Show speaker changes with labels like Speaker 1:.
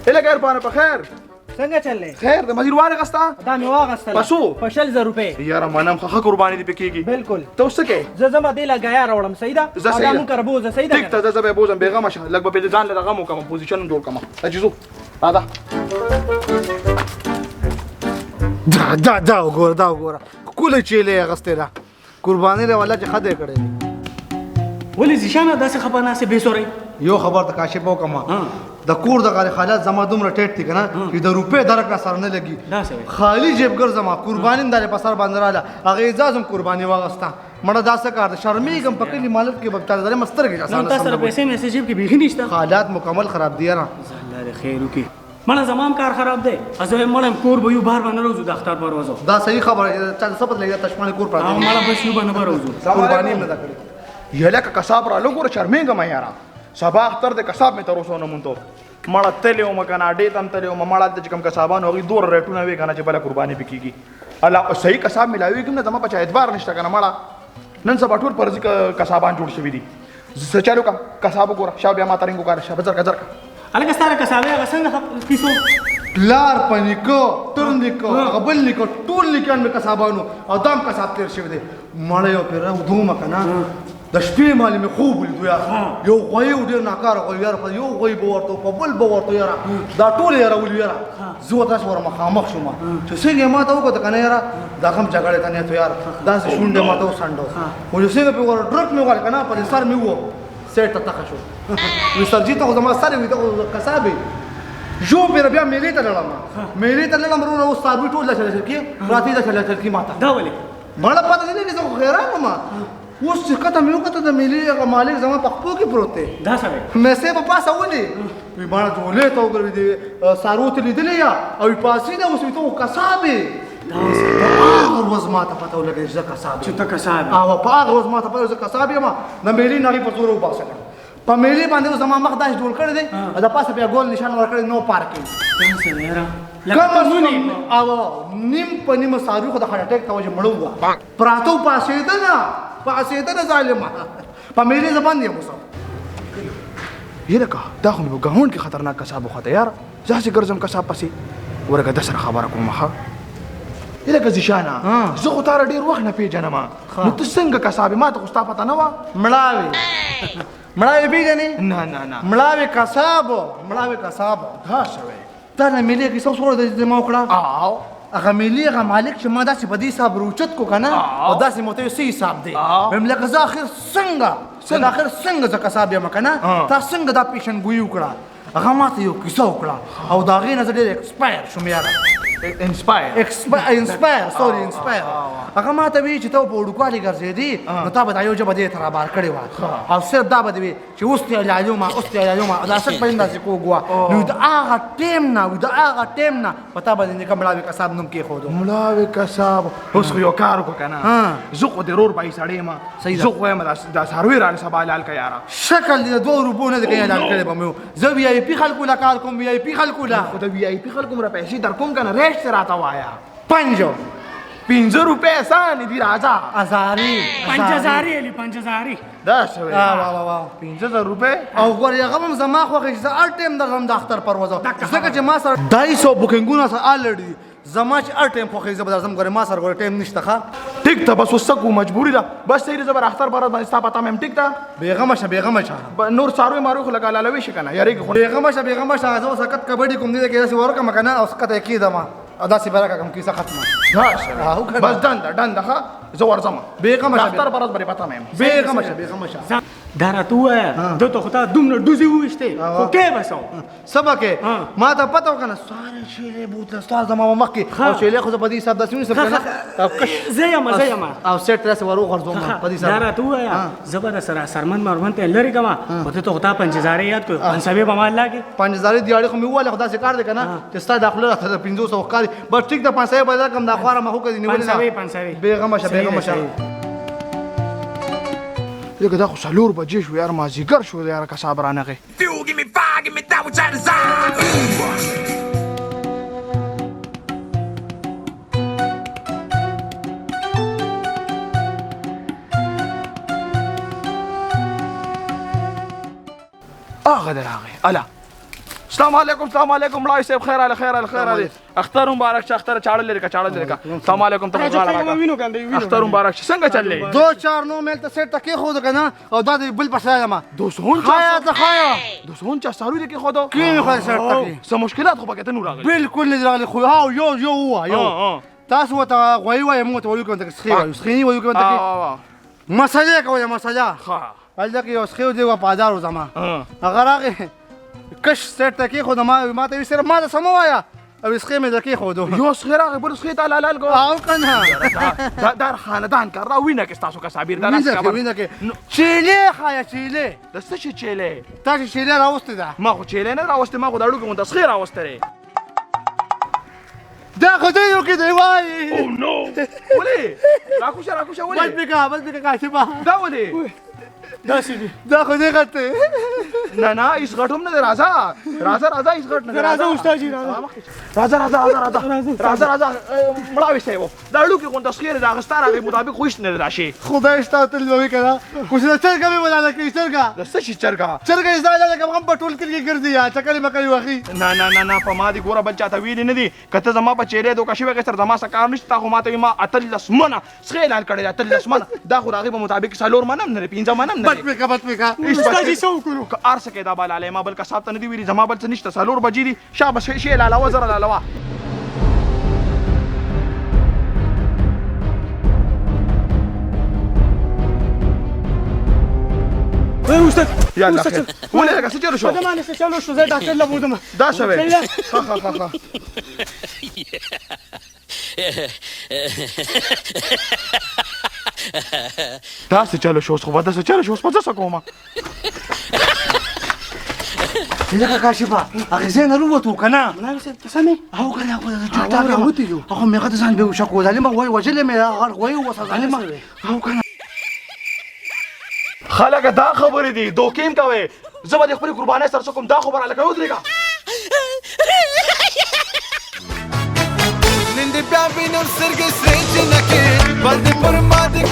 Speaker 1: اله غیر پانه په خیر
Speaker 2: څنګه چلې
Speaker 1: خیر د مزیر وانه غستا
Speaker 2: دا مې واغستله
Speaker 1: پسو
Speaker 2: په 100 روپۍ
Speaker 1: یاره منم خه قرباني دې پکېږي
Speaker 2: بالکل
Speaker 1: ته اوس څه کوې
Speaker 2: زه ځم دې له ګیا راوړم صحیح ده
Speaker 1: زه صحیح ده
Speaker 2: مونږ کره بوځه صحیح ده
Speaker 1: ټیک ته زه به بوزم بېغمه شه لږ به پرې ځان له دغه م وکړم پوزیشن جوړ کړم اجي ځو راځه
Speaker 3: دا وګوره ښکلې چیلې یې اغوستې ده قرباني دی والله چې ښه دی کړی دی
Speaker 2: ولې زیشانه داسې خفه ناستې بېسوری
Speaker 3: یو خبر ته کاشف وکړم د کور د غالي حالات زما دومره ټیټ دي که نه چې د روپۍ درک را سره نه لګي خالي جیب ګرځم قرباني هم دلې په سر باندې راله هغه اعزاز هم قرباني واغسته مړه دا څه کار دی شرمېږم په کلي مالک کې به چارهداري مې سترګې
Speaker 2: تا سره پیسې میسې جیب کې بیخي نشته
Speaker 3: حالات مکمل خراب دي یاره
Speaker 2: الله دې خیر وکړي مړه زما هم کار خراب دی زه وایم مړه کور به یو بار به نه روځو د اختر پر ورځو
Speaker 3: دا صحیح خبره ده چا څه پته لګي تشمانه کور پراته
Speaker 2: مړه بس یو به نه به روځو
Speaker 3: قرباني هم نه ده کړې
Speaker 1: یلکه کساب راله ګوره شرمېږم یاره سبا اختر د کساب مې تر اوسه ونه مونته مړه تللی وم که نه ډې ته هم تللی وم مړه هلته چې کوم کسابان هغوی دومره ریټونه وې که نه چې بله قرباني پې کېږي الله صحیح کساب میلاوېږي هم نه زما په چا اعتبار نشته که نه مړه نن سبا ټول فرضي کسابان جوړ شوي دي زه چالو کا کساب وګوره شا بیا ما ته رنګ وکاره شا زرکه زرکه
Speaker 2: هلکه ستا د کسابې هغه څنګه پیسو
Speaker 3: پلار په نیکو تر نیکو هغه بل نیکو ټول نیکان مې کسابانو او دا هم کساب تېر شوی دی مړی یو پرې ودومه که نه د شپې مالې مې خوب ولیدو یاره یو غوی و ډېر ناکاره غوی یاره په یو غوی به ورته په بل به ورته یاره دا ټول یې راولي یاره زه ورته داسې ور مخامخ شوم چې څنګه یې ما ته وکړه که نه یاره دا هم جګړې ته نیت یاره داسې شونډې ما ته وڅنډو خو چې څنګه پې ور ډرک مې وکړه که نه په دې سر مې ووه سیټ ته تخه شو وي سرجي ته خو زما سر وي ته خو کساب یې جو پېره بیا میلې ته لړم میلې ته لړم وروره اوس صابري ټول لچل کړي راتې لچل کړي ما ته
Speaker 2: دا ولې
Speaker 3: مړه پته نه لګي زه خو حیران وم اوس چې کته مې وکته د میلې هغه مالک زما په خپو کې پروت دی
Speaker 2: دا سړی
Speaker 3: میسې په پاسه ولې وي مړه جولې ته وګورې دی سارو ته لیدلې یا او پاسې ده اوس وي ته کساب یې هغه ورځ ما ته پته ولګېده چې زه کساب
Speaker 2: چې ته کساب
Speaker 3: او په هغه ورځ ما ته پته زه کساب یم د میلې نړۍ په زور وباسلم په میلې باندې اوس زما مخ داسې جوړ کړی دی د پاسه بیا ګول نشان ورکړی نو پارکینګ او نیم په نیمه سارو خو د هارټ اټیک ته وجه مړه وه پراته و پاسېده نه ظالمه په میلې زه باندې یم اوس
Speaker 1: یلکه دا خو مې په ګاونډ کې خطرناک کساب وخته یاره زه هسې ګرځم کساب پسې ورکه ده سره خبره کوم ښه یلکه زیشانه زه خو تاره ډېر وخت نه پېژنم نو ته څنګه کساب یې ما ته خو ستا پته نه وه
Speaker 3: مړاوې پېژنې
Speaker 1: نه نه نه
Speaker 3: مړاوې کساب
Speaker 1: دا شوی
Speaker 3: تا نه میلې کې څه سوړه زما وکړه هغه میلې هغه مالک چې ما داسې په دې حساب روچت کو که نه او داسې مو ته یو څه حساب دی ویم لکه زه اخر څنګه زه کساب یم که نه تا څنګه دا پیشنګویي وکړه هغه ما ته یو کیسه وکړه او د هغې نه زه ډېر ایکسپایر شوم یاره انسپایر هغه ما ته وی چې ته په وړوکوالي ګرځېدې نو تا به دا یو ژبه دې ته رابار کړې وه او صرف دا به دې وي چې اوس دې علاجومه دا څه په داسې کوږ وه نو د هغه ټیم نه په تا باندې نیکه مړاوي کساب نوم کېښودو
Speaker 1: مړاوي کساب اوس خو یو کار وکړه که نه زه خو د رور بایي سړی یم زه خو وایم دا څاروي رانه سبا حلال که یاره
Speaker 3: شکل دې د 2 روپو نه دی که حلال کړی به مې زه وي آی پي خلکو له کار کوم وي آی پي خلکو له
Speaker 1: خو د وي آی پي خلکو مره پیسې در کوم که نه ریشت راته وایه
Speaker 3: 5
Speaker 1: روپۍ اسانې دي راځه
Speaker 3: ازاري
Speaker 2: 5000
Speaker 1: دا شوی 5000 روپۍ
Speaker 3: او ګورې هغه هم زما خوښې چې زه هر ټایم درځم د اختر پر ورځو ځکه چې ما سره 250 بوکینګونه سره الریډي زما چې هر ټایم خوښې زه به درځم ګورې ما سره ګورې ټایم نشته ښه
Speaker 1: ټیک ته بس اوس څه کوو مجبوري ده بس صحیح ده زه به اختر پر ورځ باندې ستا پته مې هم ټیک ده
Speaker 3: بېغمه شه
Speaker 1: نور څاروي ماروي خو لکه حلالوي شي که نه یارېږي خو
Speaker 3: بېغمه شه زه اوس حقیقت کبډي کوم دې کې داسې ورکړم که نه او کته یې کېږدم او داسې به راکړم کیسه ختمه
Speaker 1: بس ډنده ښه زه ورځم
Speaker 3: بېغمه شه
Speaker 1: اختر پر ورځ باندې پته مې یم
Speaker 3: بېغمه شه
Speaker 2: دا راته ووایه ده ته خو تا دومره ډوزې وویشتې خو کې به څه
Speaker 3: څه به کې ما ته پته وه که نه سارې شیلې بوتله ستا زما مخکې او شیلې خو زه په دې حساب داسې ونیسم که نه
Speaker 2: زه یم
Speaker 3: او سیټ ته داسې ور وغورځوم په دې حساب
Speaker 2: دا راته ووایه زه به درسره سرمن مرمن ته لرې کړم خو ته خو تا 5000 یاد کړو 500 به ما لاګې
Speaker 3: 5000 دیاړې خو مې وویلې خو داسې کار دی که نه چې ستا دا خوله راته 500 ښکاري بس ټیک ده 500 به درکړم دا خواره مخو که دې نیولې
Speaker 2: 500
Speaker 3: بېغمه شه
Speaker 1: لکه دا خو 4 بجې شو یار مازدیګر شو یاره کساب رانغې هغه د راغی اله السلام علیکم مړای صاحب خیر علی اختر مبارک شه اختر چاړه لري کا السلام علیکم ته اختر مبارک شه څنګه چلې
Speaker 3: 2-4 میل ته سیټ تکي خو کنه او دا بل پسه ما
Speaker 1: 200
Speaker 3: خایا ته خایا
Speaker 1: 200 سارو دې کې خو دا
Speaker 3: کې خو سیټ تکي
Speaker 1: څه مشکلات خو پکې ته نور راغلي
Speaker 3: بالکل نه راغلي خو ها یو تاسو ته غوي وای مو ته وایو کوم سخي وایو کوم ته مساله کوي مساله
Speaker 1: ها
Speaker 3: الځکه یو سخي دی و پادار و زما اگر هغه کش سیټ تکي خو ما ته سره ما سم وایا او سخي مې تکي خو دو
Speaker 1: یو سخي راغی بل سخي تعالی لال کو
Speaker 3: او کنه
Speaker 1: دار خاندان کار را وینه کې تاسو کا صابر دار
Speaker 3: وینه کې چيله خایا چيله
Speaker 1: د څه شي چيله
Speaker 3: تاسو چيله راوسته ده
Speaker 1: ما خو چيله نه راوسته ما خو داړو کې مونږ سخي راوسته
Speaker 3: دا خو دې یو کې دی وای
Speaker 1: او نو ولې راکوشه ولې
Speaker 3: بس بika کاشبا
Speaker 1: دا ولې
Speaker 3: دا خو دې غته
Speaker 1: نه ایس غټوم نه راځه ایس غټ نه
Speaker 2: راځه استاد جی
Speaker 1: راځه مړاوي سیو دا لو کې کوم تسخير دا غستاره به مطابق خوښ نه راشي
Speaker 3: خدای ستاسو ته وی کړه کوم څه چرګه به ولاله کې چرګه
Speaker 1: د څه شي چرګه
Speaker 3: زړه کوم په ټول کې ګرځي یا چکلې مکلې وخی
Speaker 1: نه په ما دي ګوره بل چاته ویل نه دي کته زما په چیرې دوه کښې وګ سر زما سکار نشته خو ماته ما اتلس منه سخیلان کړی اتلس منه دا خو راغي په مطابق سالور منم نه 15 منم نه
Speaker 3: بس میکا
Speaker 2: استاد جی سو کړو
Speaker 1: که ارسه کې دا بل علی ما بل کا صاحب ته نه دی ویلي زما بل څه نشته سالور بجې دي شابه شي لاله وزر لاله
Speaker 2: استاد
Speaker 1: یالا ولې لکه څه چلو شو
Speaker 2: دا مانه څه چلو شو زه ډاکټر لا بودم
Speaker 1: دا شوی ها دا څه چلو شو خو دا څه چلو شو په څه کومه
Speaker 3: لکه کاشفا هغه زین وروته کنه
Speaker 2: ملا صاحب تسمې
Speaker 3: او کنه هغه راوتی یو هغه مې غته ځان به شکو ظالم وای وجلې مې هغه وای وسه ظالم او کنه
Speaker 1: خلک دا خبرې دي دوکیم کوي زه به د خپلې قربانۍ سره څه کوم دا خبره لکه ودرېږه
Speaker 4: نن دې بیا وینم سترګې سرې جنکې بل دې پر ما دې